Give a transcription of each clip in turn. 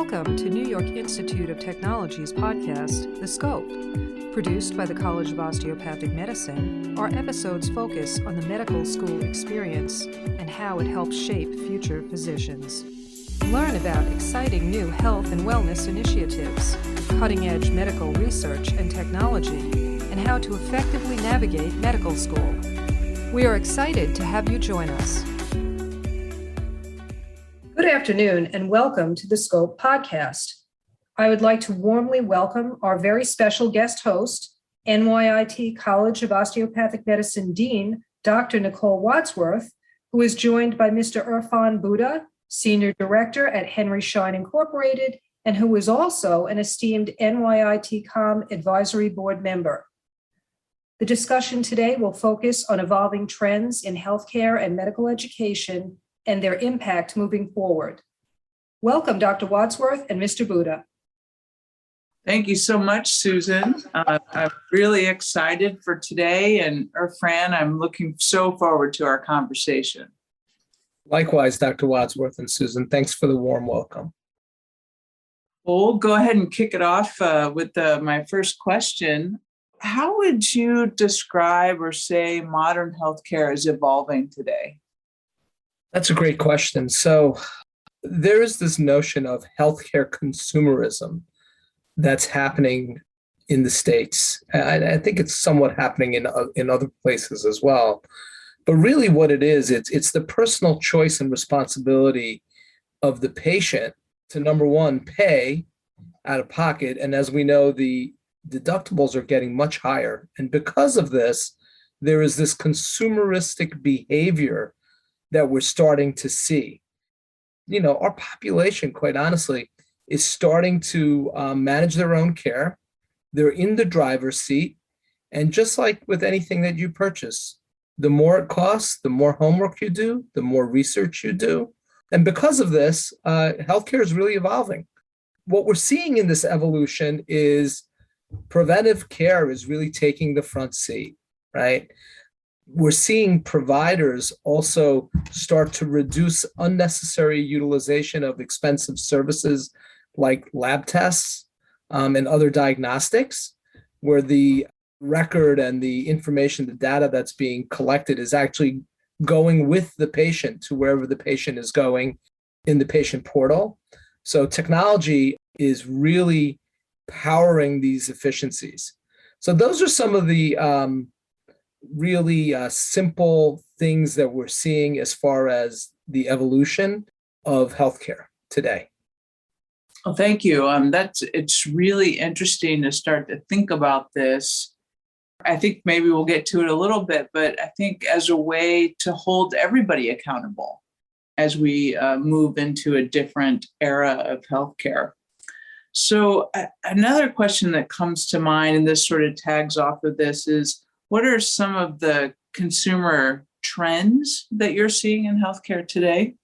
Welcome to New York Institute of Technology's podcast, The Scope. Produced by the College of Osteopathic Medicine, our episodes focus on the medical school experience and how it helps shape future physicians. Learn about exciting new health and wellness initiatives, cutting-edge medical research and technology, and how to effectively navigate medical school. We are excited to have you join us. Good afternoon and welcome to the Scope podcast. I would like to warmly welcome our very special guest host, NYIT College of Osteopathic Medicine Dean, Dr. Nicole Wadsworth, who is joined by Mr. Irfan Buddha, Senior Director at Henry Schein Incorporated, and who is also an esteemed NYIT Com Advisory Board member. The discussion today will focus on evolving trends in healthcare and medical education and their impact moving forward. Welcome, Dr. Wadsworth and Mr. Buddha. Thank you so much, Susan. I'm really excited for today, and Irfan, I'm looking so forward to our conversation. Likewise, Dr. Wadsworth and Susan, thanks for the warm welcome. Well, we'll go ahead and kick it off with my first question. How would you describe or say modern healthcare is evolving today? That's a great question. So there is this notion of healthcare consumerism that's happening in the States. I think it's somewhat happening in other places as well. But really what it is, it's the personal choice and responsibility of the patient to, number one, pay out of pocket. And as we know, the deductibles are getting much higher. And because of this, there is this consumeristic behavior that we're starting to see. You know, our population, quite honestly, is starting to manage their own care. They're in the driver's seat. And just like with anything that you purchase, the more it costs, the more homework you do, the more research you do. And because of this, healthcare is really evolving. What we're seeing in this evolution is preventive care is really taking the front seat, right? We're seeing providers also start to reduce unnecessary utilization of expensive services like lab tests and other diagnostics, where the record and the information, the data that's being collected is actually going with the patient to wherever the patient is going in the patient portal. So technology is really powering these efficiencies. So those are some of the really simple things that we're seeing as far as the evolution of healthcare today. Well, thank you. It's really interesting to start to think about this. I think maybe we'll get to it a little bit, but I think as a way to hold everybody accountable as we move into a different era of healthcare. So another question that comes to mind, and this sort of tags off of this, is what are some of the consumer trends that you're seeing in healthcare today?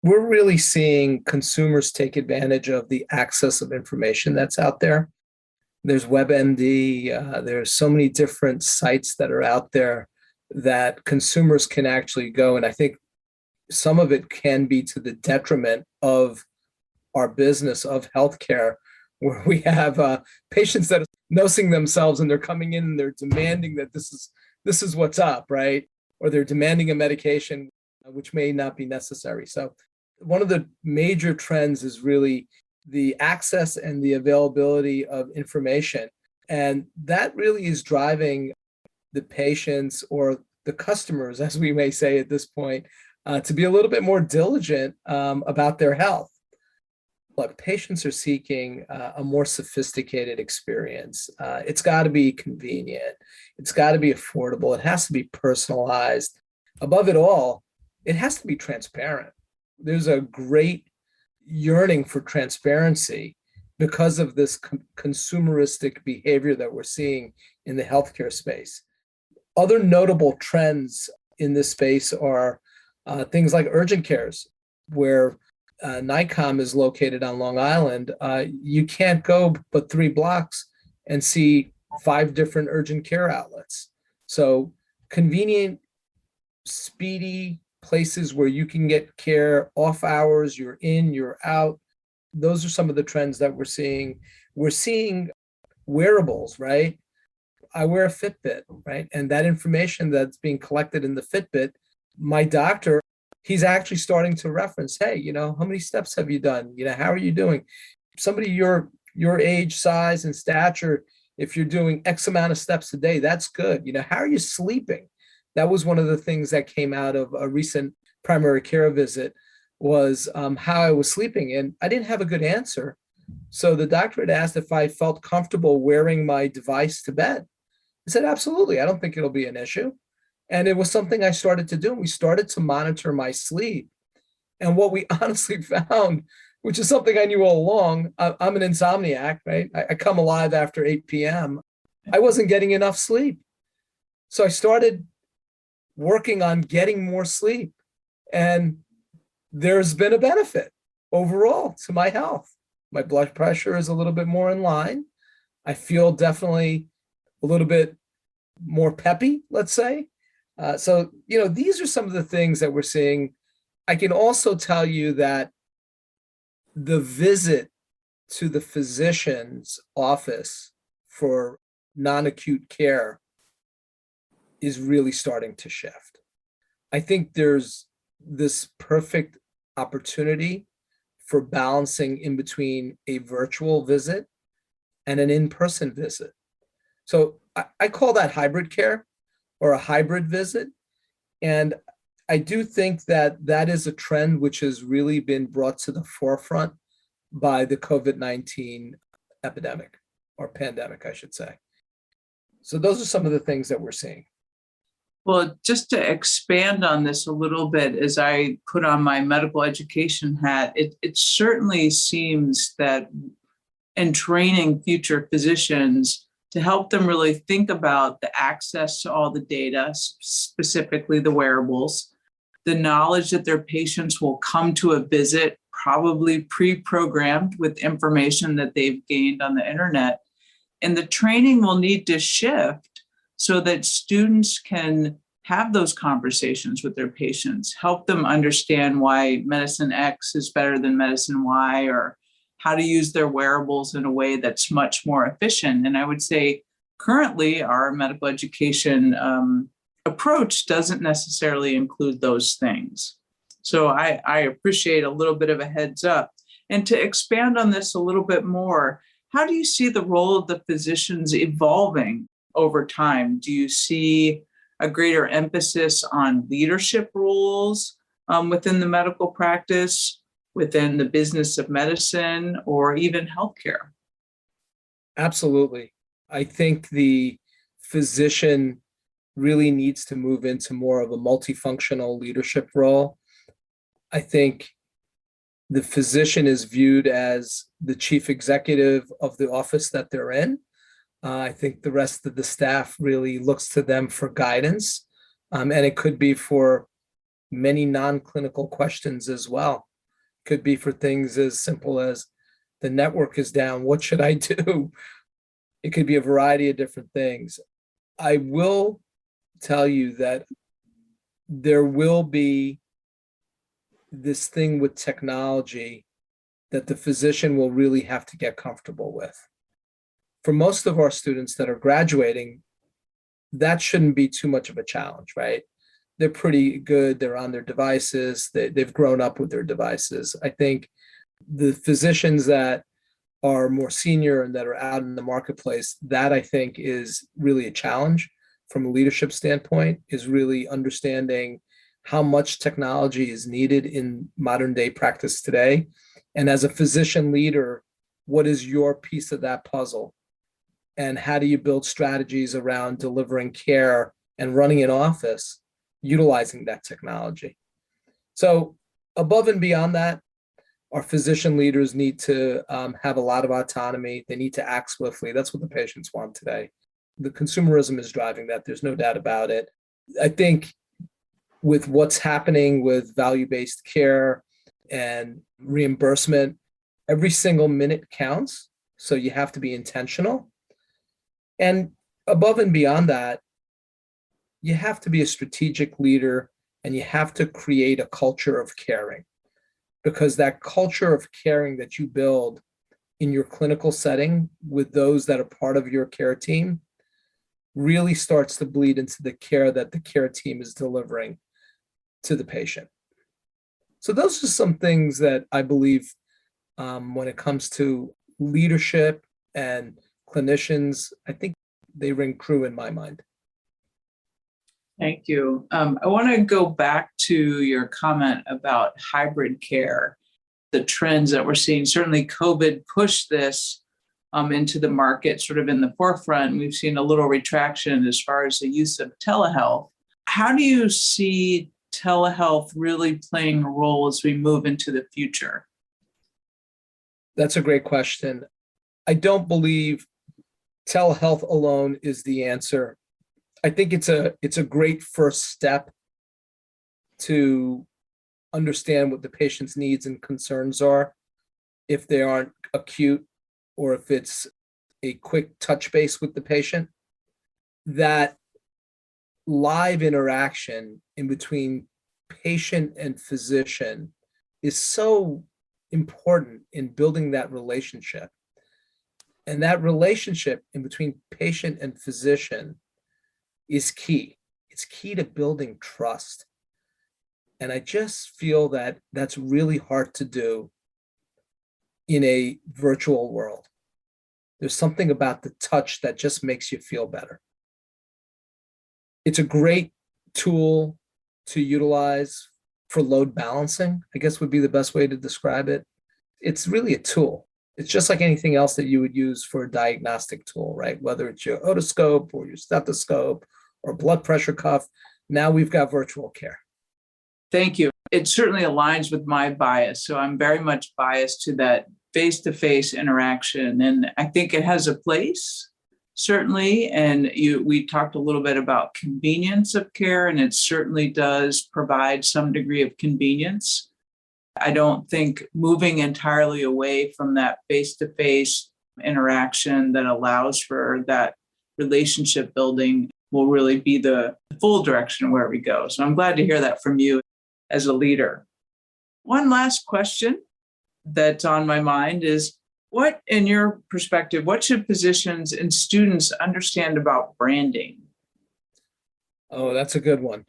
We're really seeing consumers take advantage of the access of information that's out there. There's WebMD, there's so many different sites that are out there that consumers can actually go. And I think some of it can be to the detriment of our business of healthcare, where we have patients that are nosing themselves and they're coming in and they're demanding that this is what's up, right? Or they're demanding a medication which may not be necessary. So one of the major trends is really the access and the availability of information. And that really is driving the patients or the customers, as we may say at this point, to be a little bit more diligent about their health. Look, patients are seeking a more sophisticated experience. It's got to be convenient. It's got to be affordable. It has to be personalized. Above it all, it has to be transparent. There's a great yearning for transparency because of this consumeristic behavior that we're seeing in the healthcare space. Other notable trends in this space are things like urgent cares, where NICOM is located on Long Island. You can't go but 3 blocks and see 5 different urgent care outlets. So convenient, speedy places where you can get care off hours, you're in, you're out. those are some of the trends that we're seeing. We're seeing wearables, right? I wear a Fitbit, right? And that information that's being collected in the Fitbit, my doctor, he's actually starting to reference, hey, how many steps have you done? How are you doing? Somebody your age, size, and stature, if you're doing X amount of steps a day, that's good. How are you sleeping? That was one of the things that came out of a recent primary care visit was how I was sleeping. And I didn't have a good answer. So the doctor had asked if I felt comfortable wearing my device to bed. I said, absolutely. I don't think it'll be an issue. And it was something I started to do. We started to monitor my sleep. And what we honestly found, which is something I knew all along, I'm an insomniac, right? I come alive after 8 p.m. I wasn't getting enough sleep. So I started working on getting more sleep. And there's been a benefit overall to my health. My blood pressure is a little bit more in line. I feel definitely a little bit more peppy, let's say. So, these are some of the things that we're seeing. I can also tell you that the visit to the physician's office for non-acute care is really starting to shift. I think there's this perfect opportunity for balancing in between a virtual visit and an in-person visit. So I call that hybrid care or a hybrid visit. And I do think that that is a trend which has really been brought to the forefront by the COVID-19 epidemic or pandemic, I should say. So those are some of the things that we're seeing. Well, just to expand on this a little bit, as I put on my medical education hat, it certainly seems that in training future physicians to help them really think about the access to all the data, specifically the wearables, the knowledge that their patients will come to a visit probably pre-programmed with information that they've gained on the internet. And the training will need to shift so that students can have those conversations with their patients, help them understand why medicine X is better than medicine Y, or how to use their wearables in a way that's much more efficient. And I would say currently our medical education approach doesn't necessarily include those things. So I appreciate a little bit of a heads up. And to expand on this a little bit more, how do you see the role of the physicians evolving over time? Do you see a greater emphasis on leadership roles within the medical practice, within the business of medicine, or even healthcare? Absolutely. I think the physician really needs to move into more of a multifunctional leadership role. I think the physician is viewed as the chief executive of the office that they're in. I think the rest of the staff really looks to them for guidance. And it could be for many non-clinical questions as well. Could be for things as simple as the network is down, what should I do? It could be a variety of different things. I will tell you that there will be this thing with technology that the physician will really have to get comfortable with. For most of our students that are graduating, that shouldn't be too much of a challenge, right? They're pretty good. They're on their devices. They've grown up with their devices. I think the physicians that are more senior and that are out in the marketplace, that I think is really a challenge from a leadership standpoint, is really understanding how much technology is needed in modern day practice today. And as a physician leader, what is your piece of that puzzle? And how do you build strategies around delivering care and running an office utilizing that technology? So above and beyond that, our physician leaders need to have a lot of autonomy. They need to act swiftly. That's what the patients want today. The consumerism is driving that. There's no doubt about it. I think with what's happening with value-based care and reimbursement, every single minute counts. So you have to be intentional. And above and beyond that, you have to be a strategic leader and you have to create a culture of caring. because that culture of caring that you build in your clinical setting with those that are part of your care team really starts to bleed into the care that the care team is delivering to the patient. So those are some things that I believe when it comes to leadership and clinicians, I think they ring true in my mind. Thank you. I want to go back to your comment about hybrid care, the trends that we're seeing. Certainly, COVID pushed this into the market, sort of in the forefront. We've seen a little retraction as far as the use of telehealth. How do you see telehealth really playing a role as we move into the future? That's a great question. I don't believe telehealth alone is the answer. I think it's a great first step to understand what the patient's needs and concerns are, if they aren't acute or if it's a quick touch base with the patient. That live interaction in between patient and physician is so important in building that relationship. And that relationship in between patient and physician is key. It's key to building trust. And I just feel that that's really hard to do in a virtual world. There's something about the touch that just makes you feel better. It's a great tool to utilize for load balancing, I guess would be the best way to describe it. It's really a tool. It's just like anything else that you would use for a diagnostic tool, right? Whether it's your otoscope or your stethoscope or blood pressure cuff, now we've got virtual care. Thank you. It certainly aligns with my bias. So I'm very much biased to that face-to-face interaction. And I think it has a place, certainly. And we talked a little bit about convenience of care, and it certainly does provide some degree of convenience. I don't think moving entirely away from that face-to-face interaction that allows for that relationship building will really be the full direction where we go. So I'm glad to hear that from you as a leader. One last question that's on my mind is, what, in your perspective, what should physicians and students understand about branding? Oh, that's a good one.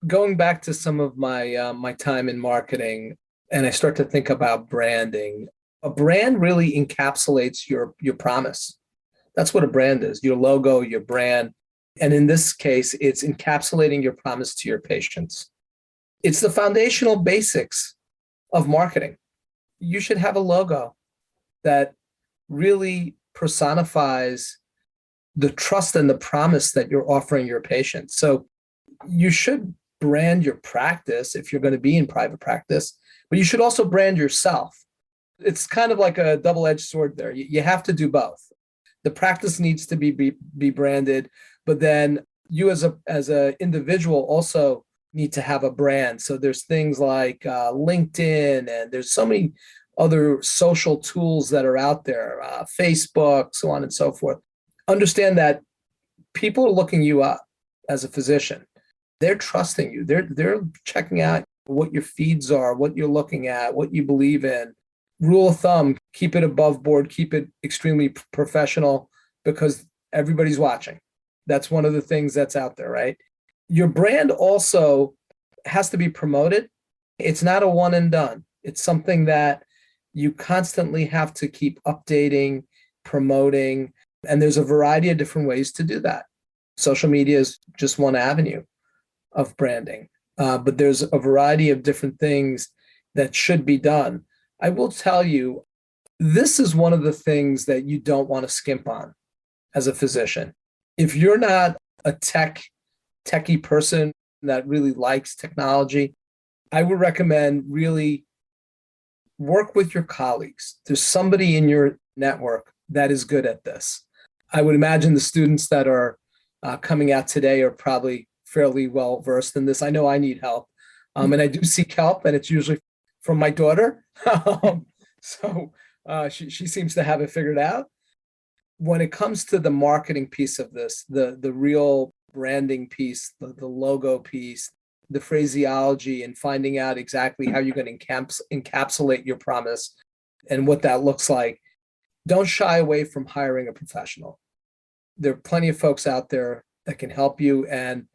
Going back to some of my my time in marketing, and I start to think about branding. A brand really encapsulates your promise. That's what a brand is, your logo, your brand. And in this case, it's encapsulating your promise to your patients. It's the foundational basics of marketing. You should have a logo that really personifies the trust and the promise that you're offering your patients. So you should brand your practice if you're going to be in private practice, but you should also brand yourself. It's kind of like a double-edged sword there. You have to do both. The practice needs to be branded, but then you as a individual also need to have a brand. So there's things like LinkedIn, and there's so many other social tools that are out there, Facebook, so on and so forth. Understand that people are looking you up as a physician. They're trusting you. They're checking out what your feeds are, what you're looking at, what you believe in. Rule of thumb, keep it above board, keep it extremely professional, because everybody's watching. That's one of the things that's out there, right? Your brand also has to be promoted. It's not a one and done. It's something that you constantly have to keep updating, promoting, and there's a variety of different ways to do that. Social media is just one avenue of branding, but there's a variety of different things that should be done. I will tell you, this is one of the things that you don't want to skimp on as a physician. If you're not a techie person that really likes technology, I would recommend really work with your colleagues. There's somebody in your network that is good at this. I would imagine the students that are coming out today are probably fairly well versed in this. I know I need help, and I do seek help, and it's usually from my daughter. So she seems to have it figured out. When it comes to the marketing piece of this, the real branding piece, the logo piece, the phraseology and finding out exactly how you're going to encapsulate your promise and what that looks like, don't shy away from hiring a professional. There are plenty of folks out there that can help you, and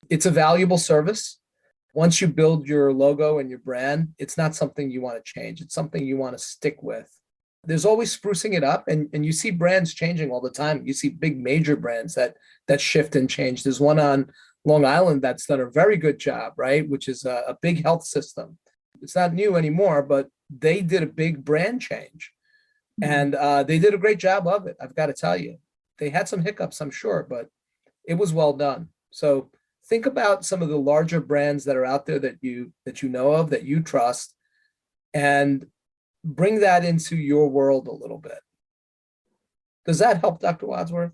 it's a valuable service. Once you build your logo and your brand, it's not something you want to change. It's something you want to stick with. There's always sprucing it up, and you see brands changing all the time. You see big major brands that shift and change. There's one on Long Island that's done a very good job, right? Which is a big health system. It's not new anymore, but they did a big brand change, and they did a great job of it. I've got to tell you, they had some hiccups, I'm sure, but it was well done. So think about some of the larger brands that are out there that you know of, that you trust, and bring that into your world a little bit. Does that help, Dr. Wadsworth?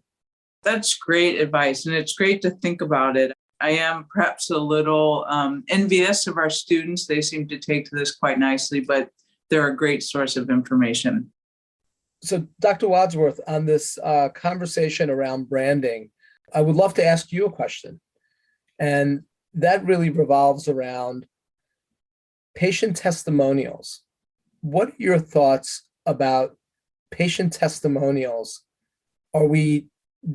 That's great advice, and it's great to think about it. I am perhaps a little envious of our students. They seem to take to this quite nicely, but they're a great source of information. So, Dr. Wadsworth, on this conversation around branding, I would love to ask you a question. And that really revolves around patient testimonials. What are your thoughts about patient testimonials? Are we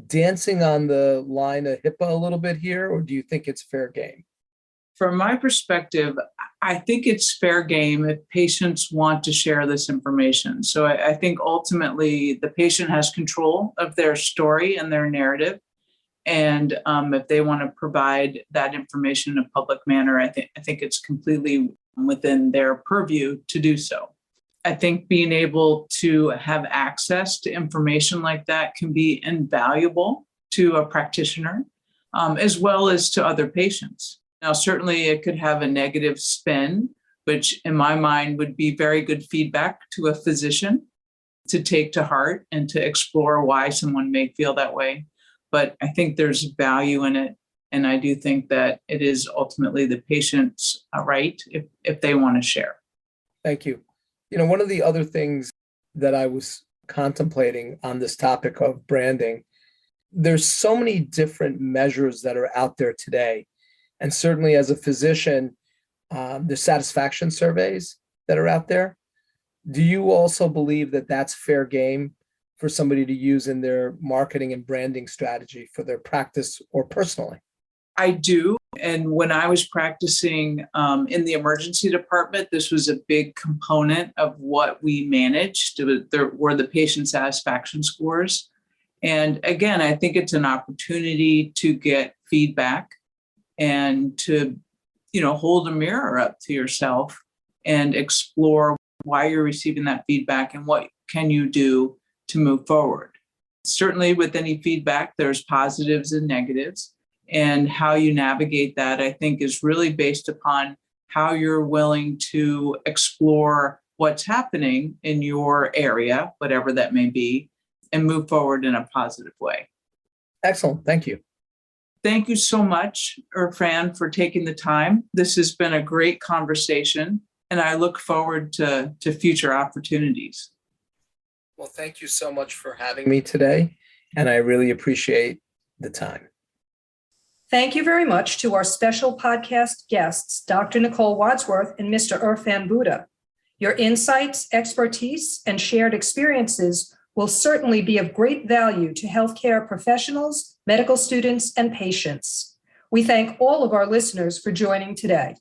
dancing on the line of HIPAA a little bit here, or do you think it's fair game? From my perspective, I think it's fair game if patients want to share this information. So I think ultimately the patient has control of their story and their narrative. And if they want to provide that information in a public manner, I think it's completely within their purview to do so. I think being able to have access to information like that can be invaluable to a practitioner, as well as to other patients. Now, certainly it could have a negative spin, which in my mind would be very good feedback to a physician to take to heart and to explore why someone may feel that way. But I think there's value in it. And I do think that it is ultimately the patient's right if they want to share. Thank you. One of the other things that I was contemplating on this topic of branding, there's so many different measures that are out there today. And certainly as a physician, there's satisfaction surveys that are out there. Do you also believe that that's fair game for somebody to use in their marketing and branding strategy for their practice or personally? I do. And when I was practicing in the emergency department, this was a big component of what we managed. There were the patient satisfaction scores. And again, I think it's an opportunity to get feedback and to, hold a mirror up to yourself and explore why you're receiving that feedback and what can you do to move forward. Certainly with any feedback, there's positives and negatives. And how you navigate that, I think, is really based upon how you're willing to explore what's happening in your area, whatever that may be, and move forward in a positive way. Excellent. Thank you. Thank you so much, Irfan, for taking the time. This has been a great conversation, and I look forward to future opportunities. Well, thank you so much for having me today, and I really appreciate the time. Thank you very much to our special podcast guests, Dr. Nicole Wadsworth and Mr. Irfan Buddha. Your insights, expertise, and shared experiences will certainly be of great value to healthcare professionals, medical students, and patients. We thank all of our listeners for joining today.